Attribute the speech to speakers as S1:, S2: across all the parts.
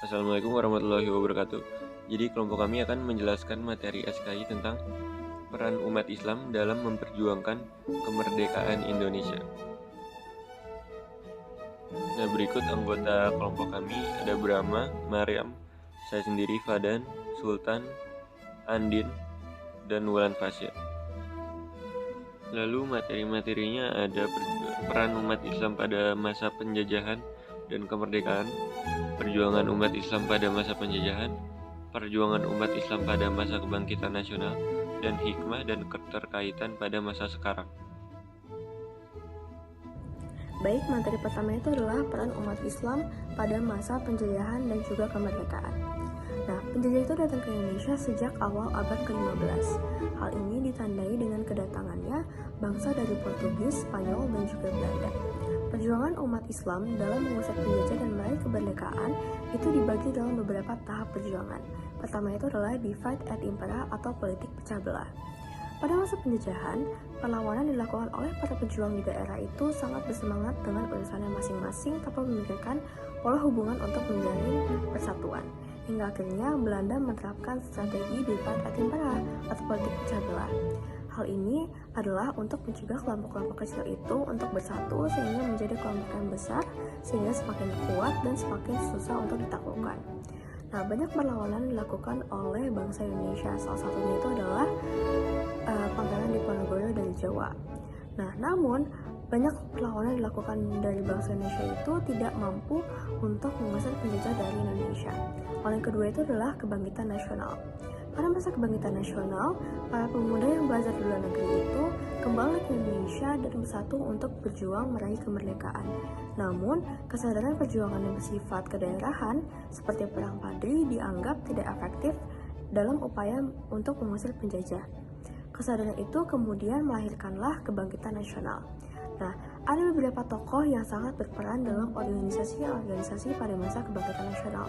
S1: Assalamualaikum warahmatullahi wabarakatuh. Jadi kelompok kami akan menjelaskan materi SKI tentang peran umat Islam dalam memperjuangkan kemerdekaan Indonesia. Nah, berikut anggota kelompok kami ada Brahma, Maryam, saya sendiri Fadan, Sultan, Andin, dan Wulan Fasya. Lalu materi-materinya ada peran umat Islam pada masa penjajahan dan kemerdekaan, perjuangan umat Islam pada masa penjajahan, perjuangan umat Islam pada masa kebangkitan nasional, dan hikmah dan keterkaitan pada masa sekarang.
S2: Baik, materi pertama itu adalah peran umat Islam pada masa penjajahan dan juga kemerdekaan. Nah, penjajah itu datang ke Indonesia sejak awal abad ke-15. Hal ini ditandai dengan kedatangannya bangsa dari Portugis, Spanyol, dan juga Belanda. Perjuangan umat Islam dalam mengusir penjajah dan meraih kemerdekaan itu dibagi dalam beberapa tahap perjuangan. Pertama itu adalah divide et impera atau politik pecah belah. Pada masa penjajahan, perlawanan dilakukan oleh para pejuang di daerah itu sangat bersemangat dengan urusannya masing-masing tanpa memikirkan pola hubungan untuk menjalin persatuan. Hingga akhirnya Belanda menerapkan strategi divide et impera atau politik pecah belah. Hal ini adalah untuk mencegah kelompok-kelompok kecil itu untuk bersatu sehingga menjadi kelompok yang besar sehingga semakin kuat dan semakin susah untuk ditaklukkan. Nah, banyak perlawanan dilakukan oleh bangsa Indonesia. Salah satunya itu adalah Pangeran Diponegoro dari Jawa. Nah, namun banyak perlawanan dilakukan dari bangsa Indonesia itu tidak mampu untuk mengusir penjajah dari Indonesia. Hal yang kedua itu adalah kebangkitan nasional. Pada masa kebangkitan nasional, para pemuda yang belajar di luar negeri itu kembali ke Indonesia dan bersatu untuk berjuang meraih kemerdekaan. Namun, kesadaran perjuangan yang bersifat kedaerahan seperti Perang Padri dianggap tidak efektif dalam upaya untuk mengusir penjajah. Kesadaran itu kemudian melahirkanlah kebangkitan nasional. Nah, ada beberapa tokoh yang sangat berperan dalam organisasi pada masa kebangkitan nasional,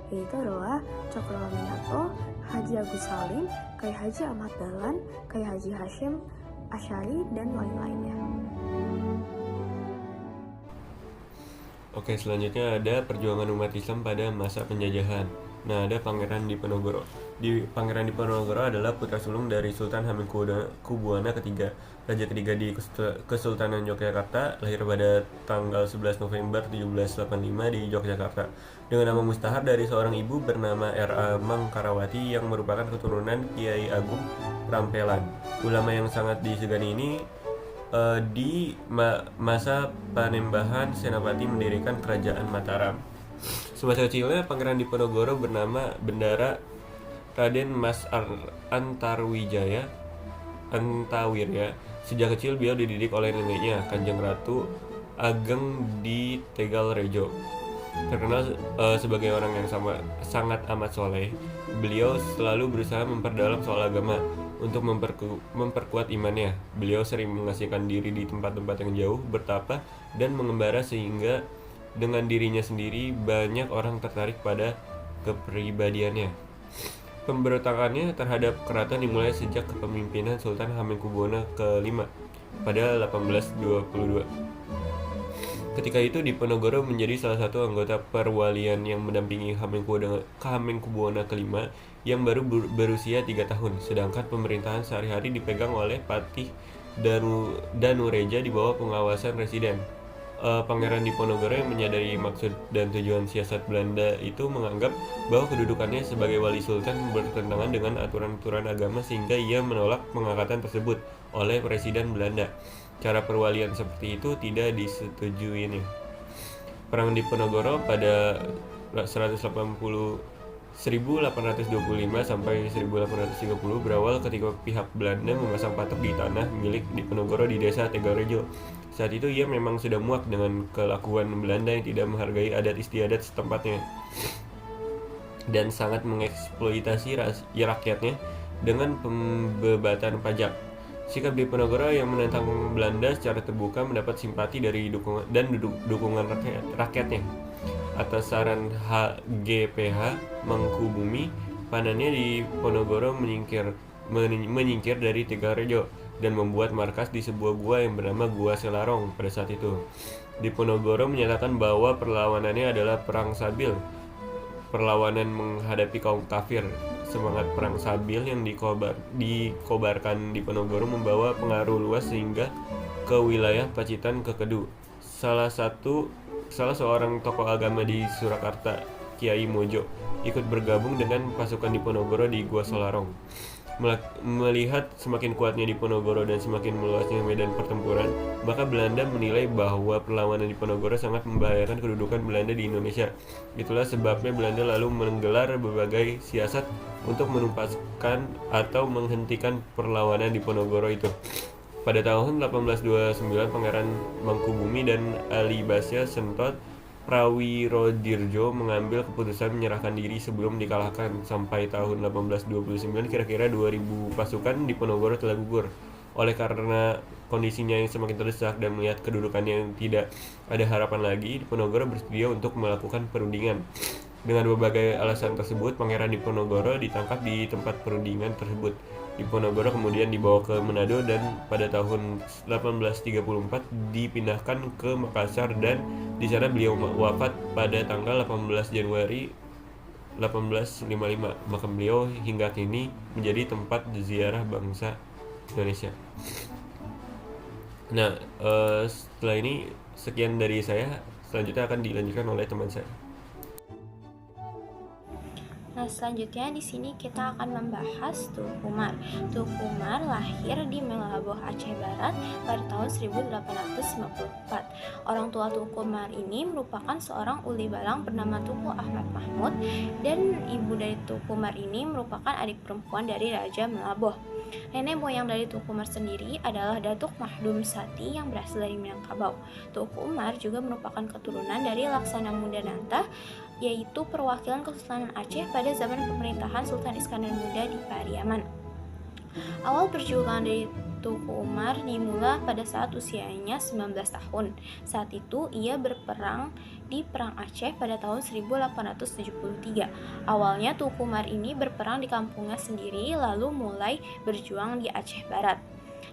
S2: yaitu adalah Cokroaminoto, Haji Agus Salim, Kiai Haji Ahmad Dahlan, Kiai Haji Hashim Asy'ari, dan lain-lainnya.
S1: Oke, selanjutnya ada perjuangan umat Islam pada masa penjajahan. Nah, ada Pangeran Diponegoro. Pangeran Diponegoro adalah putra sulung dari Sultan Hamengkubuwana III, raja ketiga di Kesultanan Yogyakarta, lahir pada tanggal 11 November 1785 di Yogyakarta. Dengan nama mustahar dari seorang ibu bernama R.A. Mangkarawati yang merupakan keturunan Kiai Agung Rampelan. Ulama yang sangat disegani ini di masa Panembahan Senapati mendirikan kerajaan Mataram. Semasa kecilnya Pangeran Diponegoro bernama Bendara Raden Mas Antarwijaya Antawirya. Sejak kecil beliau dididik oleh neneknya, Kanjeng Ratu Ageng di Tegalrejo. Terkenal sebagai orang yang sangat amat soleh, beliau selalu berusaha memperdalam soal agama untuk memperkuat imannya. Beliau sering mengasingkan diri di tempat-tempat yang jauh, bertapa, dan mengembara sehingga dengan dirinya sendiri banyak orang tertarik pada kepribadiannya. Pemberontakannya terhadap keraton dimulai sejak kepemimpinan Sultan Hamengkubuwana ke-5 pada 1822. Ketika itu Diponegoro menjadi salah satu anggota perwalian yang mendampingi Hamengkubuwana ke-5 yang baru berusia 3 tahun, sedangkan pemerintahan sehari-hari dipegang oleh Patih Danureja di bawah pengawasan residen. Pangeran Diponegoro yang menyadari maksud dan tujuan siasat Belanda itu menganggap bahwa kedudukannya sebagai wali sultan bertentangan dengan aturan-aturan agama sehingga ia menolak pengangkatan tersebut oleh presiden Belanda. Cara perwalian seperti itu tidak disetujuinya. Perang Diponegoro pada 1825 sampai 1830 berawal ketika pihak Belanda memasang patok di tanah milik Diponegoro di desa Tegalrejo. Saat itu ia memang sudah muak dengan kelakuan Belanda yang tidak menghargai adat istiadat setempatnya dan sangat mengeksploitasi rakyatnya dengan pembebatan pajak. Sikap Diponegoro yang menentang Belanda secara terbuka mendapat simpati dari dukungan rakyatnya. Atas saran HGPH Mangkubumi, panannya Diponegoro menyingkir dari Tegalrejo dan membuat markas di sebuah gua yang bernama Gua Selarong pada saat itu. Diponegoro menyatakan bahwa perlawanannya adalah perang perlawanan menghadapi kaum kafir. Semangat perang Sabil yang dikobarkan di Ponorogo membawa pengaruh luas sehingga ke wilayah Pacitan Kekedu. Salah seorang tokoh agama di Surakarta, Kiai Mojo, ikut bergabung dengan pasukan di Ponorogo di Gua Solarong. Melihat semakin kuatnya Diponegoro dan semakin meluasnya medan pertempuran, maka Belanda menilai bahwa perlawanan Diponegoro sangat membahayakan kedudukan Belanda di Indonesia. Itulah sebabnya Belanda lalu menggelar berbagai siasat untuk menuntaskan atau menghentikan perlawanan Diponegoro itu. Pada tahun 1829, Pangeran Mangkubumi dan Alibasya Sentot Prawirodirjo mengambil keputusan menyerahkan diri sebelum dikalahkan. Sampai tahun 1829, kira-kira 2000 pasukan Diponegoro telah gugur. Oleh karena kondisinya yang semakin terdesak dan melihat kedudukannya yang tidak ada harapan lagi, Diponegoro bersedia untuk melakukan perundingan. Dengan berbagai alasan tersebut, Pangeran Diponegoro ditangkap di tempat perundingan tersebut. Diponegoro kemudian dibawa ke Manado dan pada tahun 1834 dipindahkan ke Makassar, dan di sana beliau wafat pada tanggal 18 Januari 1855. Makam beliau hingga kini menjadi tempat ziarah bangsa Indonesia. Nah, setelah ini sekian dari saya. Selanjutnya akan dilanjutkan oleh teman saya.
S3: Nah, selanjutnya di sini kita akan membahas Tuku Umar. Tuku Umar lahir di Melaboh, Aceh Barat pada tahun 1854. Orang tua Tuku Umar ini merupakan seorang uli balang bernama Tuku Ahmad Mahmud, dan ibu dari Tuku Umar ini merupakan adik perempuan dari Raja Melaboh. Nenek moyang dari Tuku Umar sendiri adalah Datuk Mahdum Sati yang berasal dari Minangkabau. Tuku Umar juga merupakan keturunan dari Laksana Mudananta, yaitu perwakilan Kesultanan Aceh pada zaman pemerintahan Sultan Iskandar Muda di Pariaman. Awal perjuangan dari Tuku Umar dimulai pada saat usianya 19 tahun. Saat itu ia berperang di Perang Aceh pada tahun 1873. Awalnya Tuku Umar ini berperang di kampungnya sendiri, lalu mulai berjuang di Aceh Barat.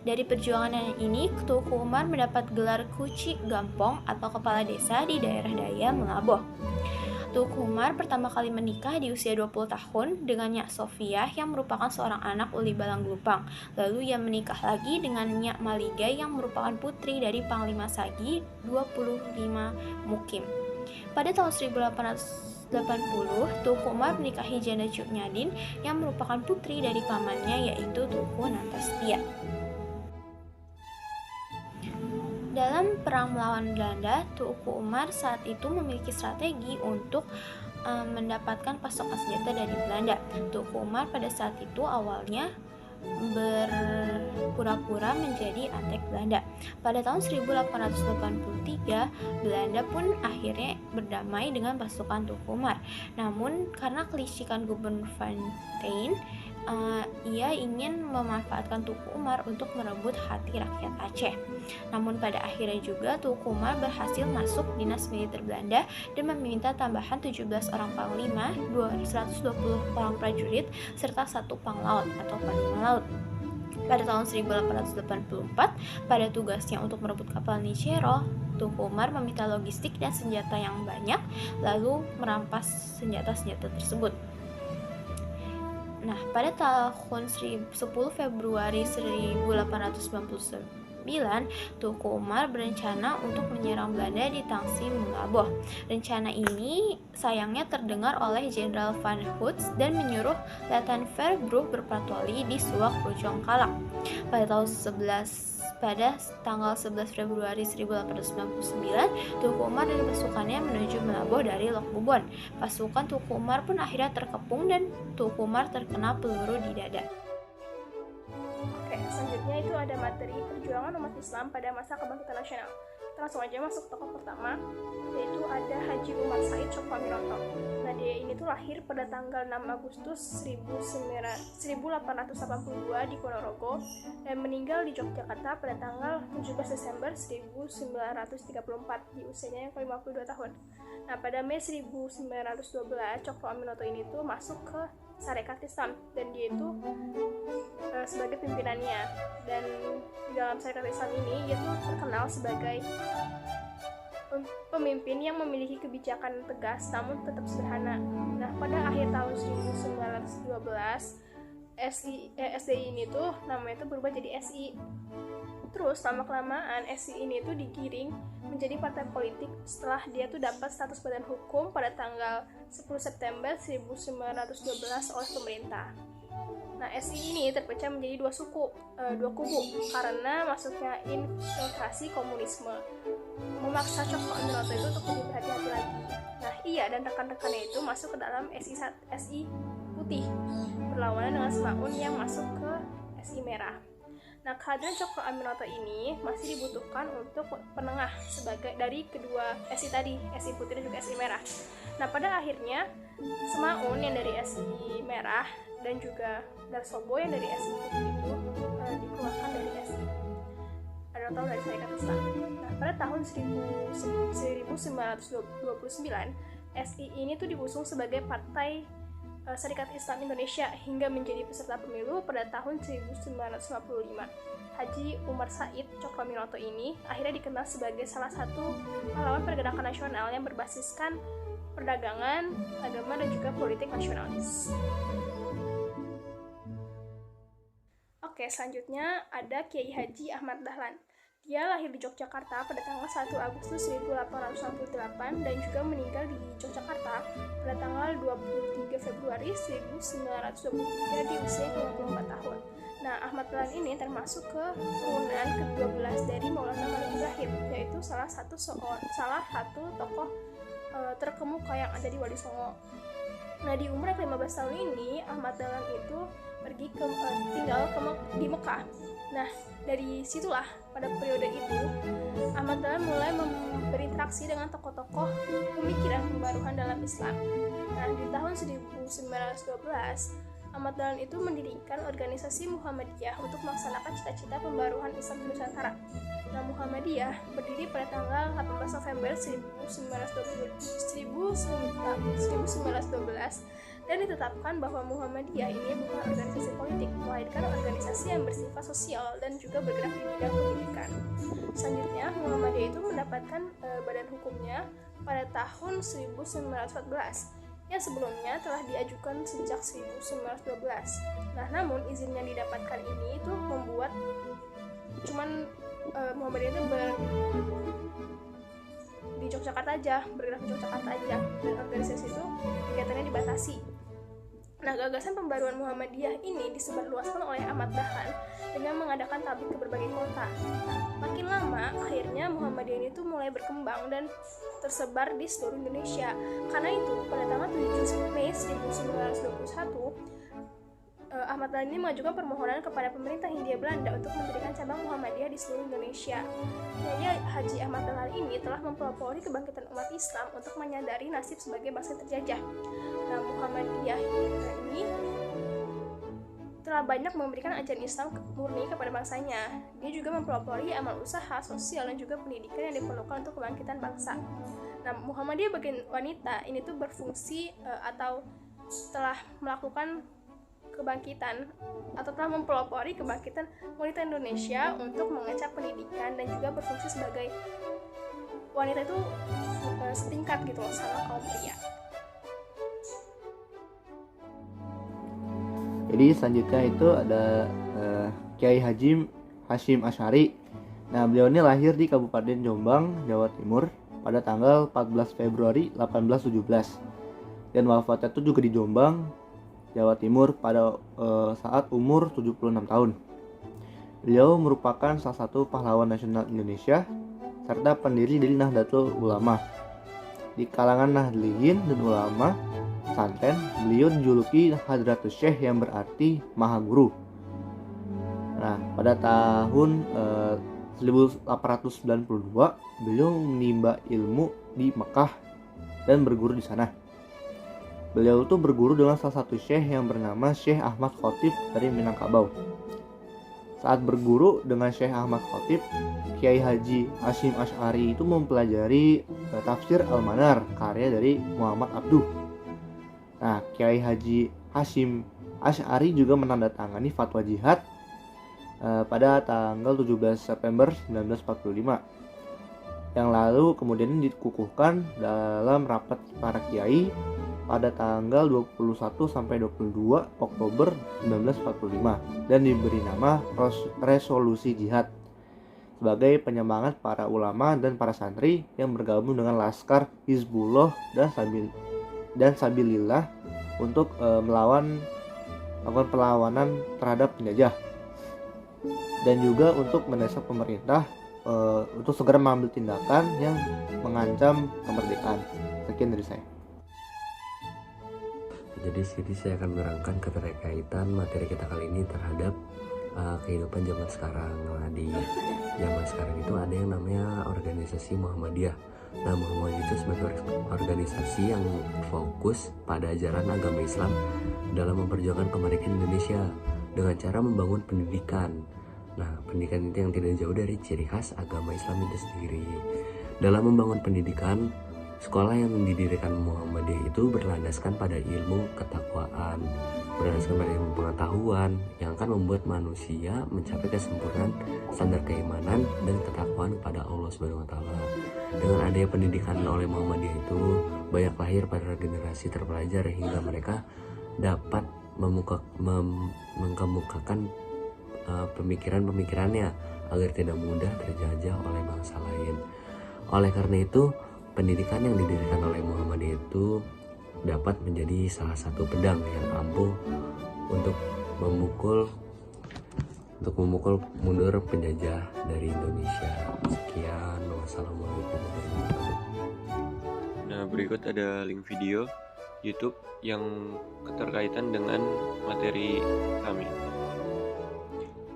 S3: Dari perjuangan ini, Tuku Umar mendapat gelar Kuci Gampong atau kepala desa di daerah Daya Melaboh. Tuku Umar pertama kali menikah di usia 20 tahun dengan Nyak Sofia yang merupakan seorang anak uli balang Gelupang. Lalu ia menikah lagi dengan Nyak Maligai yang merupakan putri dari Panglima Sagi 25 Mukim. Pada tahun 1880, Tuku Umar menikahi Janda Cuk Nyadin yang merupakan putri dari pamannya, yaitu Tuku Nantastia. Dalam perang melawan Belanda, Tuku Umar saat itu memiliki strategi untuk mendapatkan pasokan senjata dari Belanda. Tuku Umar pada saat itu awalnya berpura-pura menjadi antek Belanda. Pada tahun 1883, Belanda pun akhirnya berdamai dengan pasukan Tuku Umar. Namun karena kelicikan Gubernur Van Teyn, ia ingin memanfaatkan Tuku Umar untuk merebut hati rakyat Aceh. Namun pada akhirnya juga Tuku Umar berhasil masuk dinas militer Belanda dan meminta tambahan 17 orang panglima, 120 orang prajurit, serta 1 panglaut atau panglima laut. Pada tahun 1884, pada tugasnya untuk merebut kapal Nicero, Tuku Umar meminta logistik dan senjata yang banyak, lalu merampas senjata-senjata tersebut. Nah, pada tahun 10 Februari 1899, Tuku Umar berencana untuk menyerang Belanda di Tangsi Melaboh. Rencana ini sayangnya terdengar oleh Jenderal Van Hoots dan menyuruh Letnan Verbrugge berpatroli di Suak Bojong Kalak. Pada tanggal 11 Februari 1899, Tuku Umar dan pasukannya menuju Melaboh dari Lok Bubon. Pasukan Tuku Umar pun akhirnya terkepung dan Tuku Umar terkena peluru di dada.
S4: Oke, selanjutnya itu ada materi perjuangan umat Islam pada masa kebangkitan nasional. Kita langsung aja masuk tokoh pertama, yaitu ada Haji Umar Said Sokowaminoto. Nah, dia ini tuh lahir pada tanggal 6 Agustus 1882 di Ponorogo dan meninggal di Yogyakarta pada tanggal 17 Desember 1934 di usianya yang ke-52 tahun. Nah, pada Mei 1912, Sokowaminoto ini tuh masuk ke Sarekat Islam dan dia itu sebagai pimpinannya, dan di dalam Sarekat Islam ini dia tuh terkenal sebagai pemimpin yang memiliki kebijakan tegas namun tetap sederhana. Nah, pada akhir tahun 1912 SDI ini tuh namanya tuh berubah jadi SI. Terus lama-kelamaan SI ini tuh digiring menjadi partai politik setelah dia tuh dapat status badan hukum pada tanggal 10 September 1912 oleh pemerintah. Nah, SI ini terpecah menjadi dua kubu karena masuknya infiltrasi komunisme memaksa Cokro Aminoto itu untuk lebih berhati-hati lagi. Nah, ia dan rekan-rekannya itu masuk ke dalam SI putih berlawanan dengan Semaun yang masuk ke SI merah. Nah, kehadiran Cokro Aminoto ini masih dibutuhkan untuk penengah sebagai dari kedua SI tadi, SI putih dan juga SI merah. Nah, pada akhirnya Semaun yang dari SI merah dan juga Darsobo yang dari SI putih itu dikeluarkan dari SI atau dari Syarikat Islam. Nah, pada tahun 1929 SI ini tuh diusung sebagai Partai Syarikat Islam Indonesia hingga menjadi peserta pemilu pada tahun 1955. Haji Umar Said Cokro Aminoto ini akhirnya dikenal sebagai salah satu pahlawan pergerakan nasional yang berbasiskan perdagangan, agama, dan juga politik nasionalis. Oke, selanjutnya ada Kiai Haji Ahmad Dahlan. Dia lahir di Yogyakarta pada tanggal 1 Agustus 1868 dan juga meninggal di Yogyakarta pada tanggal 23 Februari 1923 di usia 54 tahun. Nah, Ahmad Dahlan ini termasuk ke turunan ke-12 dari Maulana Malik Ibrahim, yaitu salah satu tokoh terkemuka yang ada di Wali Songo. Nah, di umur 15 tahun ini Ahmad Dahlan itu pergi tinggal di Mekah. Nah, dari situlah pada periode itu Ahmad Dahlan mulai berinteraksi dengan tokoh-tokoh pemikiran pembaruan dalam Islam. Nah, di tahun 1912 Ahmad Dahlan itu mendirikan organisasi Muhammadiyah untuk melaksanakan cita-cita pembaruan Islam di Nusantara. Nah, Muhammadiyah berdiri pada tanggal 18 November 1912 dan ditetapkan bahwa Muhammadiyah ini bukan organisasi politik, melainkan organisasi yang bersifat sosial dan juga bergerak di bidang pendidikan. Selanjutnya, Muhammadiyah itu mendapatkan badan hukumnya pada tahun 1914 yang sebelumnya telah diajukan sejak 1912. Nah, namun izin yang didapatkan ini itu membuat Muhammadiyah itu di Yogyakarta aja, bergerak di Yogyakarta aja, dan organisasi itu kegiatannya dibatasi. Nah, gagasan pembaruan Muhammadiyah ini disebarluaskan oleh Ahmad Dahlan dengan mengadakan tablik ke berbagai kota. Nah, makin lama, akhirnya Muhammadiyah ini tuh mulai berkembang dan tersebar di seluruh Indonesia. Karena itu, pada tanggal 7 Mei 1921, Ahmad Dahlan ini mengajukan permohonan kepada pemerintah Hindia Belanda untuk mendirikan cabang Muhammadiyah di seluruh Indonesia. Kiai Haji Ahmad Dahlan ini telah mempelopori kebangkitan umat Islam untuk menyadari nasib sebagai bangsa terjajah. Nah, Muhammadiyah ini telah banyak memberikan ajaran Islam murni kepada bangsanya. Dia juga mempelopori amal usaha, sosial, dan juga pendidikan yang diperlukan untuk kebangkitan bangsa. Nah, Muhammadiyah bagian wanita ini tuh berfungsi atau telah melakukan kebangkitan atau telah mempelopori kebangkitan wanita Indonesia untuk mengecap pendidikan dan juga berfungsi sebagai wanita itu setingkat gitu loh sama kaum pria.
S5: Jadi selanjutnya itu ada Kiai Haji Hashim Asy'ari. Nah, beliau ini lahir di Kabupaten Jombang, Jawa Timur pada tanggal 14 Februari 1817 dan wafatnya itu juga di Jombang, Jawa Timur pada saat umur 76 tahun. Beliau merupakan salah satu pahlawan nasional Indonesia serta pendiri dari Nahdlatul Ulama. Di kalangan Nahdliyin dan ulama pesantren, beliau dijuluki Hadratus Syekh yang berarti Maha Guru. Nah, pada tahun 1892 beliau menimba ilmu di Mekah dan berguru di sana. Beliau itu berguru dengan salah satu syekh yang bernama Syekh Ahmad Khotib dari Minangkabau. Saat berguru dengan Syekh Ahmad Khotib, Kiai Haji Hashim Asy'ari itu mempelajari tafsir Al-Manar karya dari Muhammad Abduh. Nah, Kiai Haji Hashim Asy'ari juga menandatangani fatwa jihad pada tanggal 17 September 1945. yang lalu kemudian dikukuhkan dalam rapat para kiai pada tanggal 21 sampai 22 Oktober 1945 dan diberi nama Resolusi Jihad sebagai penyemangat para ulama dan para santri yang bergabung dengan Laskar Hizbullah dan Sabilillah untuk melakukan perlawanan terhadap penjajah, dan juga untuk mendesak pemerintah untuk segera mengambil tindakan yang mengancam kemerdekaan. Sekian dari saya.
S6: Jadi sini saya akan menerangkan keterkaitan materi kita kali ini terhadap kehidupan zaman sekarang. Nah, di zaman sekarang itu ada yang namanya organisasi Muhammadiyah. Nah, Muhammadiyah itu sebagai organisasi yang fokus pada ajaran agama Islam dalam memperjuangkan kemerdekaan Indonesia dengan cara membangun pendidikan. Nah, pendidikan itu yang tidak jauh dari ciri khas agama Islam itu sendiri. Dalam membangun pendidikan, sekolah yang didirikan Muhammadiyah itu berlandaskan pada ilmu ketakwaan, berlandaskan pada ilmu pengetahuan yang akan membuat manusia mencapai kesempurnaan standar keimanan dan ketakwaan kepada Allah Subhanahu wa taala. Dengan adanya pendidikan oleh Muhammadiyah itu, banyak lahir para generasi terpelajar hingga mereka dapat mengkemukakan pemikiran-pemikirannya agar tidak mudah terjajah oleh bangsa lain. Oleh karena itu, pendidikan yang didirikan oleh Muhammadiyah itu dapat menjadi salah satu pedang yang ampuh untuk memukul mundur penjajah dari Indonesia. Sekian, wassalamualaikum warahmatullahi wabarakatuh.
S1: Nah, berikut ada link video YouTube yang keterkaitan dengan materi kami.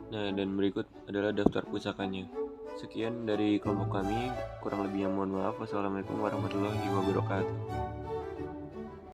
S1: Nah, dan berikut adalah daftar pusakanya. Sekian dari kelompok kami, kurang lebihnya mohon maaf. Wassalamualaikum warahmatullahi wabarakatuh.